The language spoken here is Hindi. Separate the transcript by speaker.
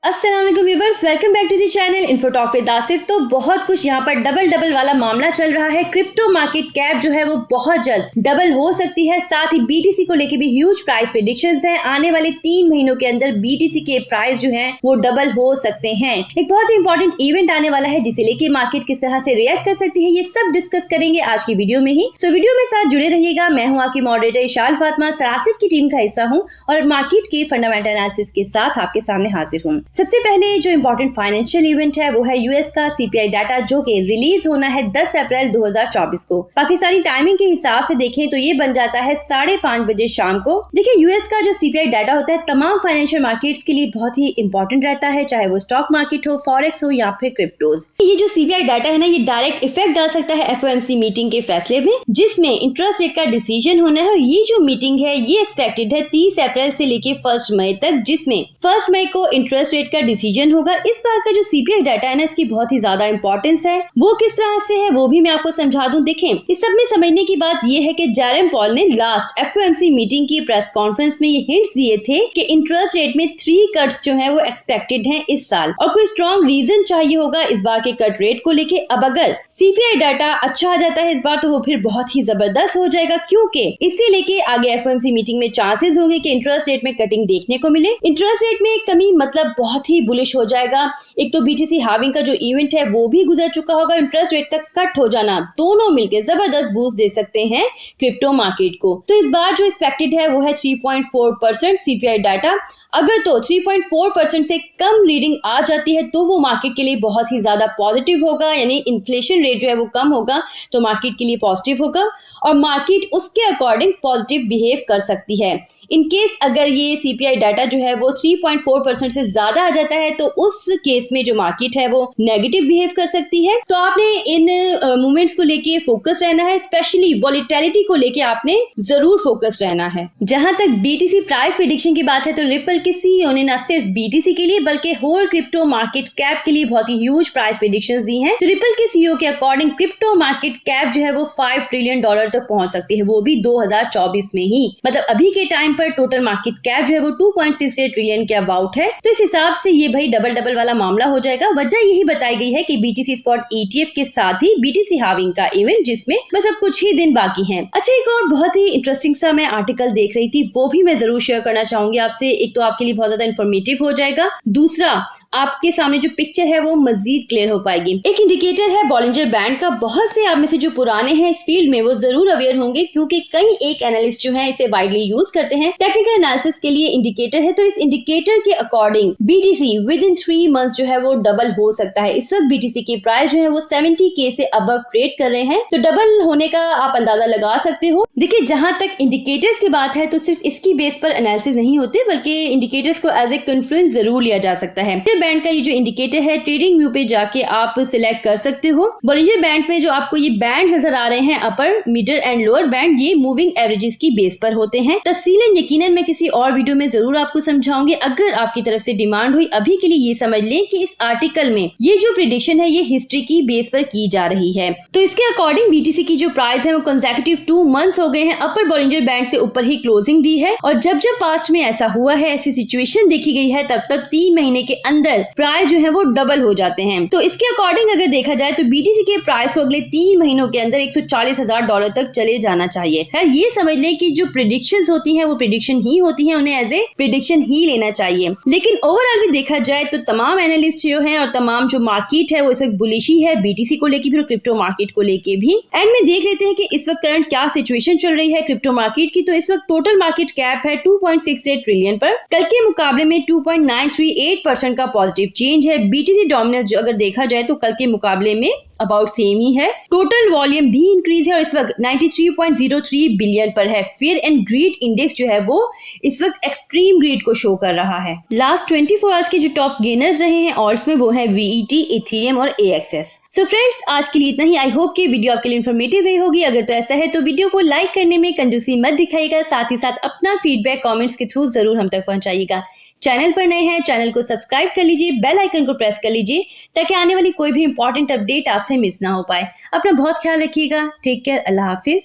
Speaker 1: अस्सलाम वालेकुम viewers, welcome back to the channel Infotalk with Asif. तो बहुत कुछ यहाँ पर डबल वाला मामला चल रहा है। क्रिप्टो मार्केट कैप जो है वो बहुत जल्द डबल हो सकती है। साथ ही बीटीसी को लेके भी ह्यूज प्राइस प्रेडिक्शंस हैं। आने वाले 3 महीनों के अंदर बीटीसी के प्राइस जो हैं वो डबल हो सकते हैं। एक बहुत ही इंपॉर्टेंट इवेंट आने वाला है जिसे लेके मार्केट किस तरह से रिएक्ट कर सकती है, ये सब डिस्कस करेंगे आज की वीडियो में ही। सो वीडियो में साथ जुड़े रहिएगा। मैं हूँ आपकी मॉडरेटर इशाल फातिमा, आसिफ की टीम का हिस्सा हूँ और मार्केट के फंडामेंटल एनालिसिस के साथ आपके सामने हाजिर हूँ। सबसे पहले जो इंपॉर्टेंट फाइनेंशियल इवेंट है वो है यूएस का सीपीआई डाटा, जो कि रिलीज होना है 10 अप्रैल 2024 को। पाकिस्तानी टाइमिंग के हिसाब से देखें तो ये बन जाता है 5:30 बजे शाम को। देखिए, यूएस का जो सीपीआई डाटा होता है तमाम फाइनेंशियल मार्केट्स के लिए बहुत ही इंपॉर्टेंट रहता है, चाहे वो स्टॉक मार्केट हो, फॉरेक्स हो या फिर क्रिप्टोज। ये जो सीपीआई डाटा है ना, ये डायरेक्ट इफेक्ट डाल सकता है एफओएमसी मीटिंग के फैसले में, जिसमें इंटरेस्ट रेट का डिसीजन होना है। और ये जो मीटिंग है ये एक्सपेक्टेड है 30 अप्रैल से लेके 1 मई तक, जिसमें 1 मई को इंटरेस्ट रेट का डिसीजन होगा। इस बार का जो सीपीआई डाटा है ना, इसकी बहुत ही ज्यादा इंपॉर्टेंस है। वो किस तरह से है वो भी मैं आपको समझा दूं। देखें, इस सब में समझने की बात ये है कि जेरेम पॉल ने लास्ट एफओएमसी मीटिंग की प्रेस कॉन्फ्रेंस में ये हिंट्स दिए थे कि इंटरेस्ट रेट में 3 कट्स जो हैं वो एक्सपेक्टेड हैं इस साल, और कोई स्ट्रॉन्ग रीजन चाहिए होगा इस बार के कट रेट को लेके। अब अगर सीपीआई डाटा अच्छा आ जाता है इस बार तो वो फिर बहुत ही जबरदस्त हो जाएगा, क्योंकि इसे लेके आगे एफओएमसी मीटिंग में चांसेस होंगे कि इंटरेस्ट रेट में कटिंग देखने को मिले। इंटरेस्ट रेट में कमी मतलब बहुत ही बुलिश हो जाएगा। एक तो बीटीसी हाविंग का जो इवेंट है वो भी गुजर चुका होगा, इंटरेस्ट रेट का कट हो जाना, दोनों मिलकर जबरदस्त बूस्ट दे सकते हैं क्रिप्टो मार्केट को। तो इस बार जो एक्सपेक्टेड है वो है 3.4% सीपीआई डाटा। अगर तो 3.4% से कम रीडिंग आ जाती है तो वो मार्केट के लिए बहुत ही ज्यादा पॉजिटिव होगा, यानी इन्फ्लेशन रेट जो है वो कम होगा तो मार्केट के लिए पॉजिटिव होगा और मार्केट उसके अकॉर्डिंग पॉजिटिव बिहेव कर सकती है। इन केस अगर ये सीपीआई डाटा जो है वो 3.4% से ज्यादा आ जाता है तो उस केस में जो मार्केट है वो नेगेटिव बिहेव कर सकती है। तो आपने इन मूवमेंट्स को लेके फोकस रहना है, स्पेशली वॉलेटिलिटी को लेके आपने जरूर फोकस रहना है। जहां तक बीटीसी प्राइस प्रेडिक्शन की बात है तो रिपल के सीईओ ने न सिर्फ बीटीसी के लिए बल्कि होल क्रिप्टो मार्केट कैप के लिए बहुत ही ह्यूज प्राइस प्रेडिक्शंस दी हैं। तो रिपल के सीईओ के अकॉर्डिंग क्रिप्टो मार्केट कैप जो है वो $5 ट्रिलियन तक पहुंच सकती है, वो भी 2024 में ही। मतलब अभी के टाइम पर टोटल मार्केट कैप जो है वो 2.68 ट्रिलियन के अबाउट है। तो इस हिसाब से ये भाई डबल वाला मामला हो जाएगा। वजह यही बताई गई है कि बीटीसी स्पॉट ईटीएफ के साथ ही बीटीसी हाविंग का इवेंट, जिसमें मतलब कुछ ही दिन बाकी हैं। अच्छा, एक और बहुत ही इंटरेस्टिंग सा मैं आर्टिकल देख रही थी, वो भी मैं जरूर शेयर करना चाहूंगी आपसे। एक तो आपके लिए बहुत ज्यादा इन्फॉर्मेटिव हो जाएगा, दूसरा आपके सामने जो पिक्चर है वो मजीद क्लियर हो पाएगी। एक इंडिकेटर है बॉलिंजर बैंड का। बहुत से आप में से जो पुराने हैं इस फील्ड में वो जरूर अवेयर होंगे, क्योंकि कई एक एनालिस्ट जो हैं इसे वाइडली यूज करते हैं टेक्निकल एनालिसिस के लिए। इंडिकेटर है, तो इस इंडिकेटर के according BTC with in 3 months जो है वो डबल हो सकता है। इस वक्त बीटीसी की प्राइस जो है वो 70K से अबव ट्रेड कर रहे हैं, तो डबल होने का आप अंदाजा लगा सकते हो। देखिए, जहां तक इंडिकेटर्स की बात है तो सिर्फ इसकी बेस पर एनालिसिस नहीं होते, बल्कि इंडिकेटर्स को एज ए कॉन्फ्लुएंस जरूर लिया जा सकता है। बैंड का ये जो इंडिकेटर है ट्रेडिंग व्यू पे जाके आप सिलेक्ट कर सकते हो। बॉलिंजर बैंड में जो आपको ये बैंड नजर आ रहे हैं, अपर, मिडल एंड लोअर बैंड, ये मूविंग एवरेजेस की बेस पर होते हैं। तफसीलन यकीनन मैं किसी और वीडियो में जरूर आपको समझाऊंगी। अगर आपकी तरफ से डिमांड हुई, अभी के लिए ये समझ लें कि इस आर्टिकल में ये जो प्रेडिक्शन है ये हिस्ट्री की बेस पर की जा रही है। तो इसके अकॉर्डिंग बीटीसी की जो प्राइस है वो कंसेक्यूटिव 2 मंथ्स हो गए हैं अपर बॉलिंजर बैंड से ऊपर ही क्लोजिंग दी है। और जब जब पास्ट में ऐसा हुआ है, ऐसी सिचुएशन देखी गई है, तब तक 3 महीने के अंदर प्राइस जो है वो डबल हो जाते हैं। तो इसके अकॉर्डिंग अगर देखा जाए तो बीटीसी के प्राइस को अगले 3 महीनों के अंदर $140,000 तक चले जाना चाहिए। खैर, ये समझ लें कि जो प्रेडिक्शंस होती हैं वो प्रेडिक्शन ही होती हैं, उन्हें एज ए प्रेडिक्शन ही लेना चाहिए। लेकिन ओवरऑल भी देखा जाए तो तमाम एनालिस्ट जो हैं और तमाम जो मार्केट है वो इस वक्त बुलिशी है, बीटीसी को लेके भी, क्रिप्टो मार्केट को लेके भी। एंड में देख लेते हैं कि इस वक्त करंट क्या सिचुएशन चल रही है क्रिप्टो मार्केट की। तो इस वक्त टोटल मार्केट कैप है 2.68 ट्रिलियन पर, कल के मुकाबले में 2.938% का पॉजिटिव चेंज है। बीटीसी डोमिनेंस जो अगर देखा जाए तो कल के मुकाबले में अबाउट सेम ही है। टोटल वॉल्यूम भी इंक्रीज है और इस वक्त 93.03 बिलियन पर है। फियर एंड ग्रीड इंडेक्स जो है वो इस वक्त एक्सट्रीम ग्रीड को शो कर रहा है। लास्ट 24 आवर्स के जो टॉप गेनर्स रहे हैं ऑल्ट्स में वो है वीईटी, इथेरियम और एएक्सएस। सो फ्रेंड्स, आज के लिए इतना ही। आई होप कि वीडियो आपके लिए इन्फॉर्मेटिव रही होगी। अगर तो ऐसा है तो वीडियो को लाइक करने में कंजूसी मत दिखाइएगा, साथ ही साथ अपना फीडबैक कमेंट्स के थ्रू जरूर हम तक पहुंचाइएगा। चैनल पर नए हैं, चैनल को सब्सक्राइब कर लीजिए, बेल आइकन को प्रेस कर लीजिए ताकि आने वाली कोई भी इंपॉर्टेंट अपडेट आपसे मिस ना हो पाए। अपना बहुत ख्याल रखिएगा। Take care. अल्लाह हाफिज।